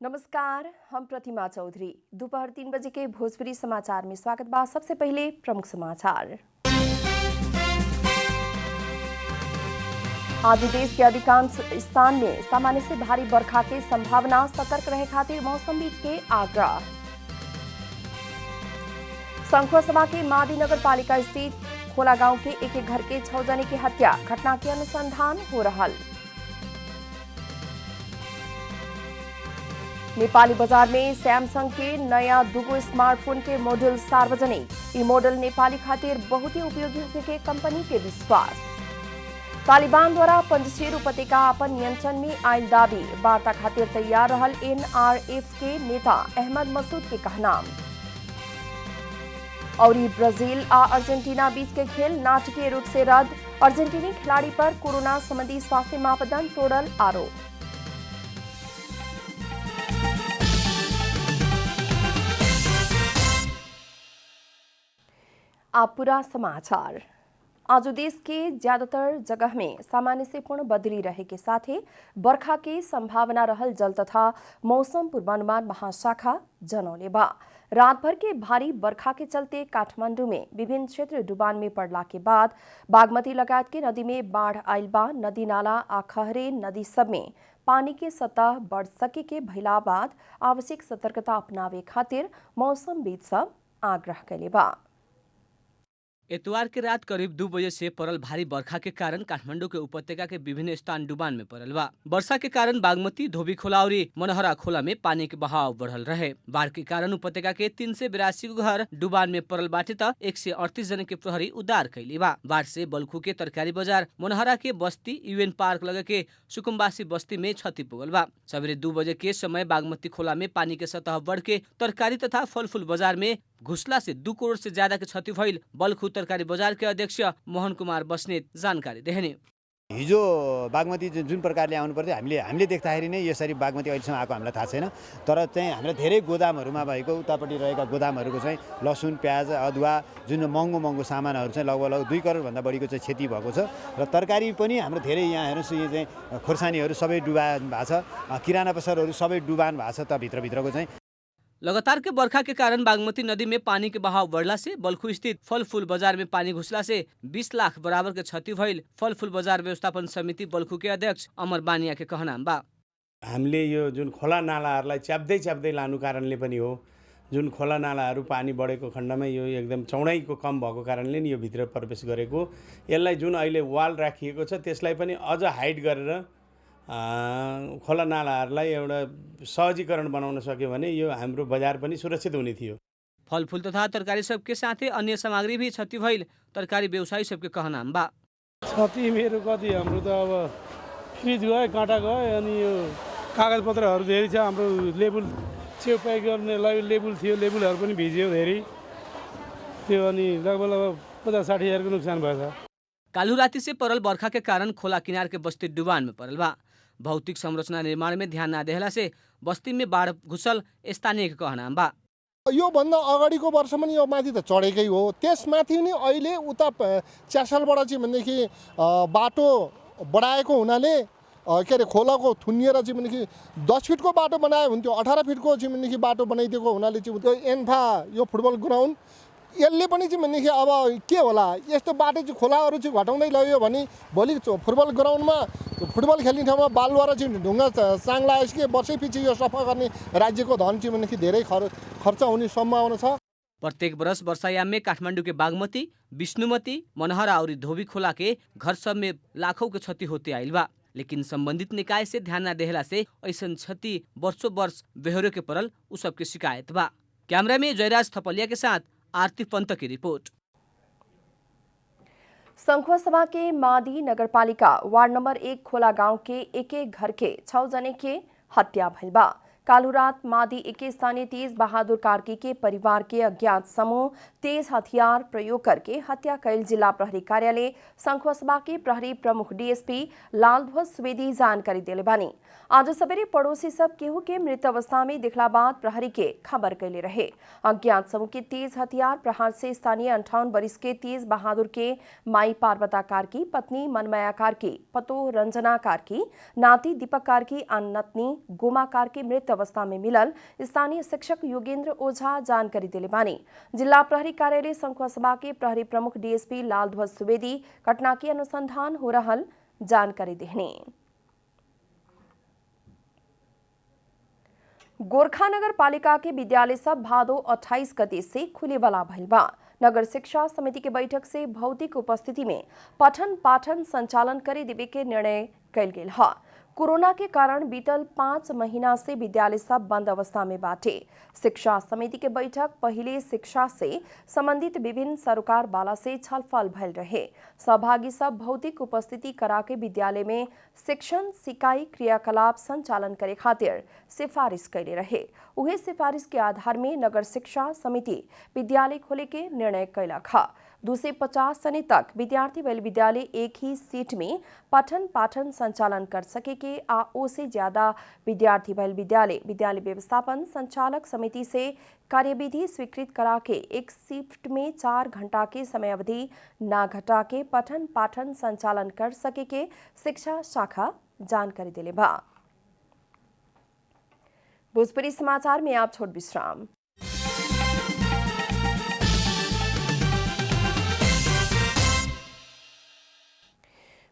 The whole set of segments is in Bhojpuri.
नमस्कार, हम प्रतिमा चौधरी। दोपहर 3 बजे के भोजपुरी समाचार में स्वागत बा। सबसे पहले प्रमुख समाचार। आज देश के अधिकांश स्थान में सामान्य से भारी बरखा के संभावना, सतर्क रहे खातिर मौसमविद के आग्रह। संखुवासभा के मादी नगर पालिका स्थित खोला गांव के एक घर के 6 जने की हत्या, घटना के अनुसंधान हो रहा। नेपाली बाजार में सैमसंग के नया दुगो स्मार्टफोन के मॉडल सार्वजनिक। ये मॉडल नेपाली खातिर बहुत ही उपयोगी होने के कंपनी के विश्वास। तालिबान द्वारा पंजशेर उपत्यका अपन नियंत्रण में आयल दावी, वार्ता खातिर तैयार रहल NRF के नेता अहमद मसूद के कहना। और ब्राजील आ अर्जेंटीना बीच के खेल नाटकीय रूप से रद्द, अर्जेंटीनी खिलाड़ी पर कोरोना संबंधी स्वास्थ्य मापदंड तोड़ल आरोप। आप पूरा समाचार। आज देश के ज्यादातर जगह में सामान्य से पूर्ण बदली रहे के साथ ही बरखा की संभावना रहल जल तथा मौसम पूर्वानुमान महाशाखा जनौले बा। रात भर के भारी बरखा के चलते काठमांडू में विभिन्न क्षेत्र डुबान में पड़ला के बाद बागमती लगायत के नदी में बाढ़ आयल बा। नदी नाला आ खहरे नदी सब में पानी के सतह बढ़ सके के भइला बाद आवश्यक सतर्कता अपनावे खातिर मौसमविद सब आग्रह कैले बा। इतवार के रात करीब 2 बजे से पड़ल भारी बरखा के कारण काठमांडू के उपत्यका के विभिन्न स्थान डुबान में पड़ल बा। वर्षा के कारण बागमती, धोबी खोला और मनहरा खोला में पानी के बहाव बढ़ल रहे। बाढ़ के कारण उपत्यका के 382 घर डुबान में पड़ल बाटे त 138 जने के प्रहरी उद्धार कैली बा। बाढ़ से बलखू के तरकारी बाजार, मनहरा के बस्ती, यूएन पार्क लगे के सुकुम्बासी बस्ती में क्षति पुगल बा। सवेरे 2 बजे के समय बागमती खोला में पानी के सतह बढ़ के तरकारी तथा फल फूल बाजार में घुसला से 2 करोड़ से ज्यादा के क्षति भइल बलखू तरकारी बाजार के अध्यक्ष मोहन कुमार बस्नेत जानकारी देहने। हिजो बागमती जुन प्रकारले आउनु पर्थ्यो हामीले देख्दाखेरि नै यसरी बागमती अहिलेसम्म आएको हामीलाई थाहा छैन। तर चाहिँ हामीलाई धेरै गोदामहरूमा भएको उतापट्टि रहेका गोदामहरूको चाहिँ लसुन, प्याज, अदुवा जुन महँगो सामानहरू चाहिँ लगभग 2 करोड भन्दा बढीको चाहिँ क्षति भएको छ। र तरकारी पनि हाम्रो धेरै यहाँ हेर्नुहोस्, यो चाहिँ खोर्सानीहरू सबै डुबान भएको छ, किराना पसलहरू सबै डुबान भएको छ। त भित्रको चाहिँ लगातार के बरखा के कारण बागमती नदी में पानी के बहाव बढ़ला से बलखू स्थित फल फूल बाजार में पानी घुसला से 20 लाख बराबर के क्षति भइल फल फूल बाजार व्यवस्थापन समिति बलखू के अध्यक्ष अमर बानिया के कहना बा। हामीले यो जुन खोला नालाहरूलाई च्याप्दै लानु कारणले पनि हो। जुन खोला नालाहरू पानी बढेको खण्डमा यो एकदम चौडाइको कम भएको कारणले नि यो भित्र प्रवेश गरेको। यसलाई जुन अहिले वाल राखिएको छ त्यसलाई पनि अझ हाइट गरेर खोला नालाहरूलाई एउटा सहजीकरण बनाउन सक्यो भने यो हाम्रो बजार पनि सुरक्षित हुने थियो। फलफूल तथा तरकारी सबके साथै अन्य सामग्री भी क्षति भइल तरकारी व्यवसायी सबके कहना बा। क्षति मेरो कति, हाम्रो त अब फ्रिज गयो, काँटा गयो, अनि यो कागजपत्रहरू धेरै छ। हाम्रो लेबुल छेउ प्याक गर्ने लेबुल थियो, लेबुलहरू पनि भिज्यो धेरै त्यो, अनि लगभग 50-60 हजारको नोक्सान भएछ। कालू राति से पड़ल बरखा के कारण खोला किनार के बस्ती डुबान में पड़ल बा। भौतिक संरचना निर्माण में ध्यान न देहला से बस्ती में बाढ़ घुसल स्थानीय के कहना बा। यो भन्दा अगाडिको वर्ष पनि यो माथि त चढेकै हो। त्यसमाथि नि अहिले उता च्यासलबाट चाहिँ भनेदेखि बाटो बढाएको हुनाले के अरे खोलाको थुनिएर चाहिँ भनेदेखि 10 फिटको बाटो बनायो हुन्थ्यो, 18 फिटको चाहिँ भनेदेखि बाटो बनाइदिएको हुनाले चाहिँ त्यो एन्फा यो फुटबल ग्राउन्ड यसले पनि चाहिँ भनेदेखि अब के होला, यस्तो बाटो चाहिँ खोलाहरू चाहिँ घटाउँदै लग्यो भने भोलि फुटबल ग्राउन्डमा फुटबल खेल्ने ठाउँमा बालुवा र चाहिँ ढुङ्गा चाङ लागेपछि के वर्षैपछि यो सफा गर्ने राज्यको धन चाहिँ भनेदेखि धेरै खर्च हुने सम्भावना छ। प्रत्येक वर्ष वर्षायाम में काठमांडू के बागमती, विष्णुमती, मनहरा और धोबी खोला के घर सब में लाखों के क्षति होते आइल बा। लेकिन संबंधित निकाय से ध्यान न देहला से ऐसन क्षति वर्षों वर्ष बेहोरे के पड़ल उ सबके शिकायत बा। कैमरा में जयराज थपलिया के साथ आरती पंत की रिपोर्ट। संखुवासभा के मादी नगरपालिका वार्ड नंबर 1 खोला गांव के एक घर के 6 जने के हत्या भइल बा। कालू रात मादी 1 स्थानीय तेज बहादुर कार्की के परिवार के अज्ञात समूह तेज हथियार प्रयोग करके हत्या कैल जिला प्रहरी कार्यालय संखुवासभा के प्रहरी प्रमुख डीएसपी लालध्वज सुवेदी जानकारी दिले बानी। आज सवेरे पड़ोसी सब केहू के मृत अवस्था में दिखला बाद प्रहरी के खबर कैले रहे। अज्ञात समूह के तेज हथियार प्रहार से स्थानीय 58 वर्ष के तेज बहादुर के माई पार्वता कार्की, पत्नी मनमया कार्की, पतो रंजना कार्की, नाती दीपक कार्की, नतनी गोमा कार्की मृत अवस्था में मिलल स्थानीय शिक्षक योगेंद्र ओझा जानकारी दिले बानी। जिला प्रहरी कार्यालय संखुवासभा के प्रहरी प्रमुख डीएसपी लालध्वज सुवेदी घटना की अनुसंधान हो रहल जानकारी देहनी। गोरखा नगर पालिका के विद्यालय सब भादो 28 गते से खुले वाला भइल बा। नगर शिक्षा समिति के बैठक से भौतिक उपस्थिति में पठन पाठन संचालन करे देवे के निर्णय कल गेल है। कोरोना के कारण बीतल 5 महीना से विद्यालय सब बंद अवस्था में बाटे। शिक्षा समिति के बैठक पहले शिक्षा से संबंधित विभिन्न सरकार वाला से छलफल भइल रहे। सहभागी सब भौतिक उपस्थिति करा के विद्यालय में शिक्षण सिकाई क्रियाकलाप संचालन करे खातिर सिफारिश कैले रहे। उहे सिफारिश के आधार में नगर शिक्षा समिति विद्यालय खोले के निर्णय कैलक है। 250 सने तक विद्यार्थी वाले विद्यालय एक ही सीट में पठन पाठन संचालन कर सके के आ ओसे ज्यादा विद्यार्थी वाले विद्यालय व्यवस्थापन संचालक समिति से कार्यविधि स्वीकृत करा के एक शिफ्ट में 4 घंटा के समय अवधि ना घटा के पठन पाठन संचालन कर सके के शिक्षा शाखा जानकारी दिले बा। भोजपुरी समाचार में आप छोट विश्राम।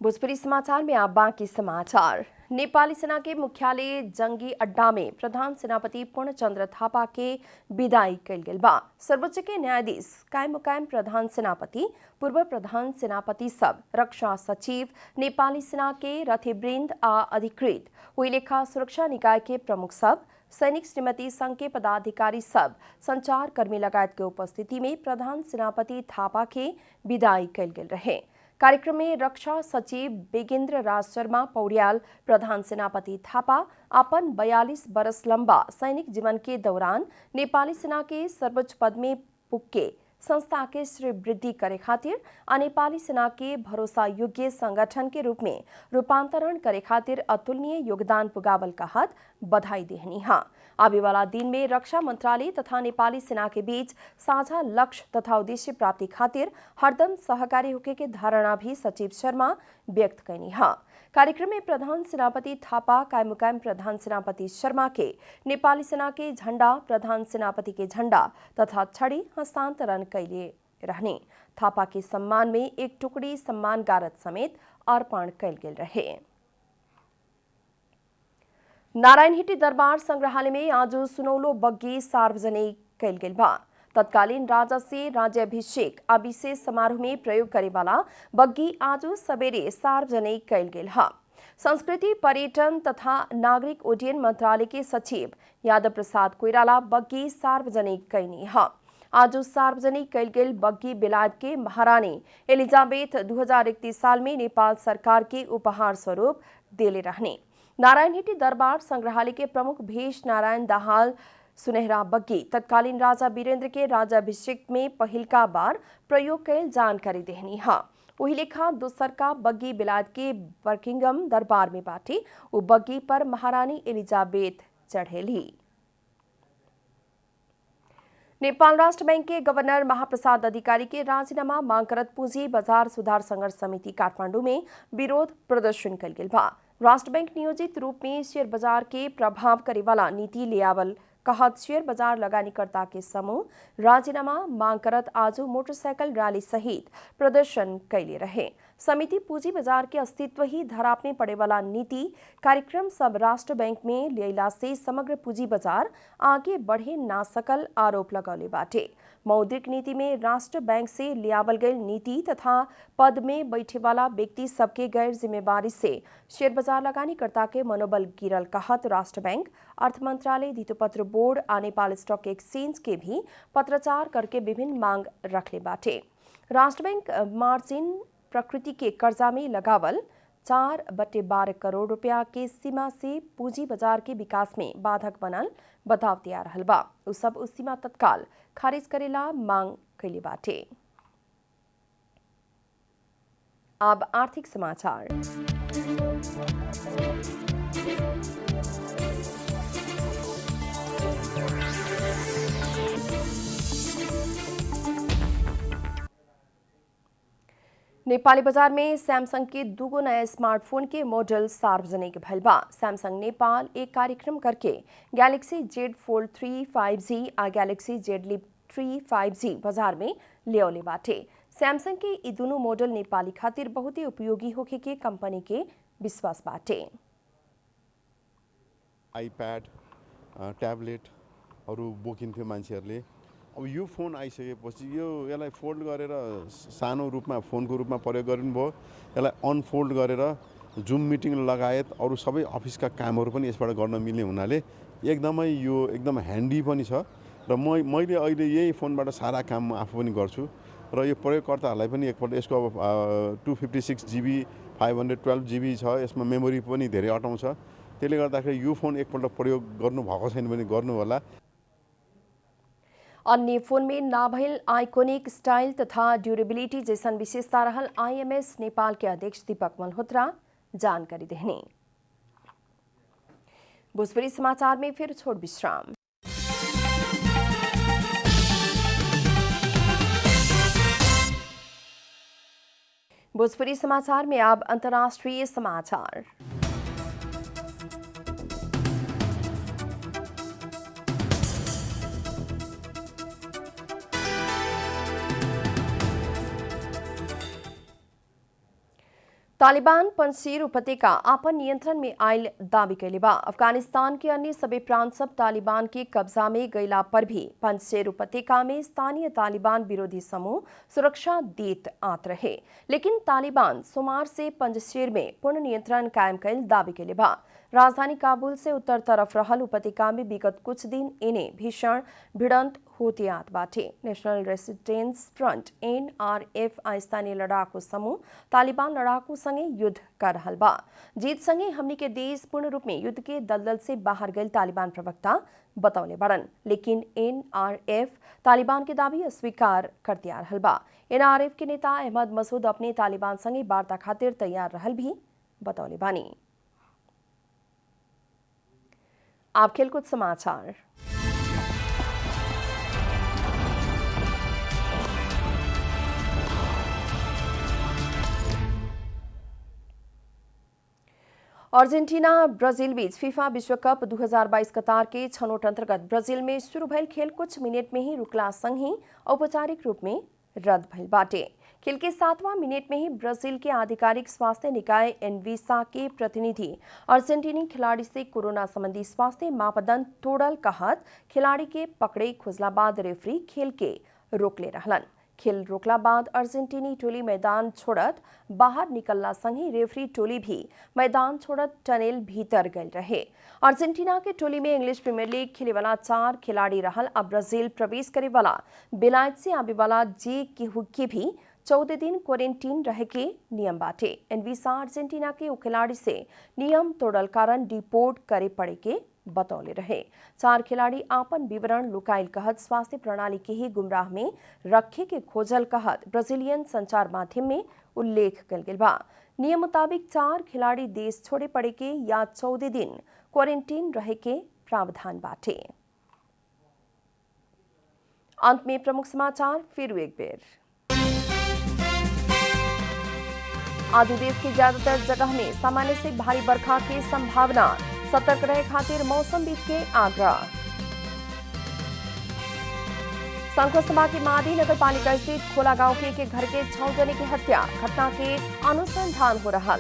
भोजपुरी समाचार में आप बाकी समाचार। नेपाली सेना के मुख्यालय जंगी अड्डा में प्रधान सेनापति पूर्णचंद्र थापा के विदाई कल गेल बा। सर्वोच्च के न्यायाधीश कायम मुकायम प्रधान सेनापति, पूर्व प्रधान सेनापति सब, रक्षा सचिव, नेपाली सेना के रथीवृंद आ अधिकृत हुई लेखा सुरक्षा निकाय के प्रमुख सब, सैनिक श्रीमती संघ के पदाधिकारी सब, संचार कर्मी लगायत के उपस्थिति में प्रधान सेनापति थापा के विदाई कल गेल रहे। कार्यक्रम में रक्षा सचिव बेगेन्द्र राज शर्मा पौड्याल प्रधान सेनापति थापा अपन 42 बरस लंबा सैनिक जीवन के दौरान नेपाली सेना के सर्वोच्च पद में पुगके संस्था के श्री वृद्धि करे खातिर आ नेपाली सेना के भरोसा योग्य संगठन के रूप में रूपांतरण करे खातिर अतुलनीय योगदान पुगावल कहत बधाई देहनी है। आवे वाला दिन में रक्षा मंत्रालय तथा नेपाली सेना के बीच साझा लक्ष्य तथा उद्देश्य प्राप्ति खातिर हरदम सहकारी होके के धारणा भी सचिव शर्मा व्यक्त कैनी है। कार्यक्रम में प्रधान सेनापति थापा कायम मुकायम प्रधान सेनापति शर्मा के नेपाली सेना के झंडा, प्रधान सेनापति के झंडा तथा छड़ी हस्तांतरण कैले रहने। थापा के सम्मान में एक टुकड़ी सम्मान गारद समेत अर्पण कैल गेल रहे। नारायणहिटी दरबार संग्रहालय में आज सुनौलो बग्गी सार्वजनिक कैल गेल बा। तत्कालीन राजा से राज्याभिषेक आ विशेष समारोह में प्रयोग करे वाला बग्गी आज सवेरे सार्वजनिक कैल गेल है। संस्कृति पर्यटन तथा नागरिक उड्डयन मंत्रालय के सचिव यादव प्रसाद कोइराला बग्गी सार्वजनिक कैनी है। आज सार्वजनिक कैल गेल बग्गी बेलायत के महारानी एलिजाबेथ 2031 साल में नेपाल सरकार के उपहार स्वरूप देले रहने। नारायणहिटी दरबार संग्रहालय के प्रमुख भेष नारायण दाहाल सुनहरा बग्गी तत्कालीन राजा वीरेंद्र के राज्याभिषेक में पहिलका बार प्रयोग कैल जानकारी देहनी है। वही लेखा दोसरका बग्गी बेलायत के बर्किंगम दरबार में बाटी वो बग्गी पर महारानी एलिजाबेथ चढ़ेली। नेपाल राष्ट्र बैंक के गवर्नर महाप्रसाद अधिकारी के राजीनामा मांग करत पूंजी बाजार सुधार संघर्ष समिति काठमांडू में विरोध प्रदर्शन कल गेल बा। राष्ट्र बैंक नियोजित रूप में शेयर बाजार के प्रभाव करे वाला नीति लियावल कहत शेयर बाजार लगानीकर्ता के समूह राजीनामा मांग करत आज मोटरसाइकिल रैली सहित प्रदर्शन कैले रहे। समिति पूंजी बाजार के अस्तित्व ही धराप में पड़े वाला नीति कार्यक्रम सब राष्ट्र बैंक में लियला से समग्र पूंजी बाजार आगे बढ़े ना सकल आरोप लगौले बाटे। मौद्रिक नीति में राष्ट्र बैंक से लियावल गई नीति तथा पद में बैठे वाला व्यक्ति सबके गैर जिम्मेवारी से शेयर बाजार लगानीकर्ता के मनोबल गिरल कहत राष्ट्र बैंक, अर्थ मंत्रालय, धितोपत्र बोर्ड आ नेपाल स्टॉक एक्सचेंज के भी पत्राचार करके विभिन्न मांग रखले बाटे। राष्ट्र बैंक मार्जिन प्रकृति के कर्जा में लगावल 4/12 करोड़ रुपया के सीमा से पूंजी बाजार के विकास में बाधक बनल बताव दिया रहल बा। उ सब उस सीमा तत्काल खारिज करेला मांग कैले बाटे। अब आर्थिक समाचार। नेपाली बाजार में सैमसंग के दुगो नया स्मार्टफोन के मॉडल सार्वजनिक भइल बा। सैमसंग नेपाल एक कार्यक्रम करके गैलेक्सी जेड फोल्ड 3 5G आ गैलेक्सी जेड लिप 3 5G बाजार में लियावले बाटे। सैमसंग के ई दुनो मॉडल नेपाली खातिर बहुत ही उपयोगी होखे के कंपनी के विश्वास बाटे। आइप्याड ट्याब्लेटहरू बोकिन्थ्यो मान्छेहरूले। अब यो फोन आइसकेपछि यसलाई फोल्ड गरेर सानो रूपमा फोनको रूपमा प्रयोग गर्नुभयो। यसलाई अनफोल्ड गरेर जुम मिटिङ लगायत अरू सबै अफिसका कामहरू पनि यसबाट गर्न मिल्ने हुनाले एकदमै यो एकदम ह्यान्डी पनि छ र मैले अहिले यही फोनबाट सारा काम आफू पनि गर्छु र यो प्रयोगकर्ताहरूलाई पनि एकपल्ट यसको अब 256 GB 512 GB छ। यसमा मेमोरी पनि धेरै अटाउँछ। त्यसले गर्दाखेरि यो फोन एकपल्ट प्रयोग गर्नुभएको छैन भने गर्नु होला। अन्य फोन में नाभइल आइकोनिक स्टाइल तथा ड्यूरेबिलिटी जैसन विशेषता रहल IMS नेपाल के अध्यक्ष दीपक मल्होत्रा जानकारी देहने। भोजपुरी समाचार में फिर छोड़ विश्राम। भोजपुरी समाचार में अब अंतर्राष्ट्रीय समाचार। तालिबान पंजशीर उपत्यका आपन नियंत्रण में आयल दावी कैले बा। अफगानिस्तान के अन्य सभी प्रांत सब तालिबान के कब्जा में गैला पर भी पंजशीर उपत्यका में स्थानीय तालिबान विरोधी समूह सुरक्षा देत आत रहे, लेकिन तालिबान सोमवार से पंजशीर में पूर्ण नियंत्रण कायम कैल दावी कैले बा। राजधानी काबुल से उत्तर तरफ रहल उपत्यका में विगत कुछ दिन इन्हें भीषण भिड़ंत होती आत बाटे। नेशनल रेसिस्टेंस फ्रंट NRF आ स्थानीय लड़ाकू समूह तालिबान लड़ाकू संगे युद्ध कर रहल बा। जीत संगे हमनी के देश पूर्ण रूप में युद्ध के दलदल से बाहर गए तालिबान प्रवक्ता बतौले बड़न, लेकिन NRF तालिबान के दावी अस्वीकार कर दिया रहल बा। NRF के नेता अहमद मसूद अपने तालिबान संगे वार्ता खातिर तैयार रहल भी बतौले बानी। आप खेलकूद समाचार। अर्जेन्टिना ब्राजील बीच फीफा विश्व कप 2022 कतार के छनौट अंतर्गत ब्राजील में शुरू भइल खेल कुछ मिनट में ही रुकला संग ही औपचारिक रूप में रद्द भइल बाटे। खेल के 7वां मिनट में ही ब्राजील के आधिकारिक स्वास्थ्य निकाय एनवीसा के प्रतिनिधि अर्जेंटीनी खिलाड़ी से कोरोना संबंधी स्वास्थ्य मापदंड तोड़ल कहत खिलाड़ी के पकड़े खुजला बाद रेफरी खेल के रोकले रहलन। खेल रोकला बाद अर्जेंटीनी टोली मैदान छोड़त बाहर निकलला संग ही रेफरी टोली भी मैदान छोड़त टनेल भीतर गए रहे। अर्जेंटीना के टोली में इंग्लिश प्रीमियर लीग खेले वाला 4 खिलाड़ी रहल। अब ब्राजील प्रवेश करे वाला बेलायत से आवे वाला जे केहू के भी 14 दिन क्वारंटीन रहे के नियम बाटे। एनवीसा अर्जेंटीना के खिलाड़ी से नियम तोड़ल कारण डिपोर्ट करे पड़े के बतौले रहे। 4 खिलाड़ी आपन विवरण लुकाइल कहत स्वास्थ्य प्रणाली के ही गुमराह में रखे के खोजल कहत ब्राजीलियन संचार माध्यम में उल्लेख कल गेल बा। नियम मुताबिक 4 खिलाड़ी देश छोड़े पड़े के या 14 दिन क्वारंटीन रहे के प्रावधान बाटे। अंत में प्रमुख समाचार फिर एक बेर। आज देश के ज्यादातर जगह में सामान्य से भारी बरखा की संभावना, सतर्क रहे खातिर मौसमविद के आग्रह। शंखसभा के मादी नगर पालिका स्थित खोला गांव के घर के 6 जने की हत्या, घटना के अनुसंधान हो रहा।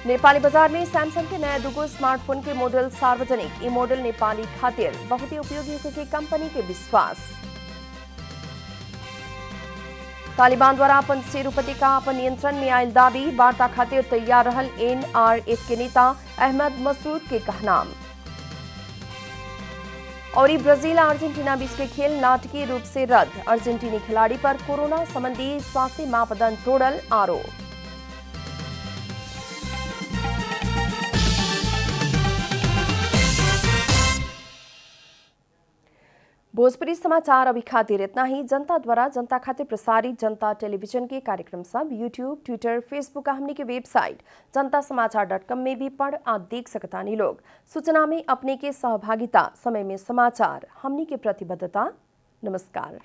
नेपाली बाजार में सैमसंग के नया दुगो स्मार्टफोन के मॉडल सार्वजनिक। ये मॉडल नेपाली खातिर बहुत ही उपयोगी होके कंपनी के विश्वास। तालिबान द्वारा पंजशीर उपत्यका अपन नियंत्रण में आयल दावी, वार्ता खातिर तैयार रहल NRF के नेता अहमद मसूद के कहनाम। और ब्राजील अर्जेंटीना बीच के खेल नाटकीय रूप से रद्द, अर्जेंटीनी खिलाड़ी पर कोरोना संबंधी स्वास्थ्य मापदंड तोड़ल आरोप। भोजपुरी समाचार अभी खातिर इतना ही। जनता द्वारा जनता खातिर प्रसारित जनता टेलीविजन के कार्यक्रम सब यूट्यूब, ट्विटर, फेसबुक हमने के वेबसाइट जनतासमाचार.com में भी पढ़ आ देख सकतानी लोग। सूचना में अपने के सहभागिता, समय में समाचार हमने के प्रतिबद्धता। नमस्कार।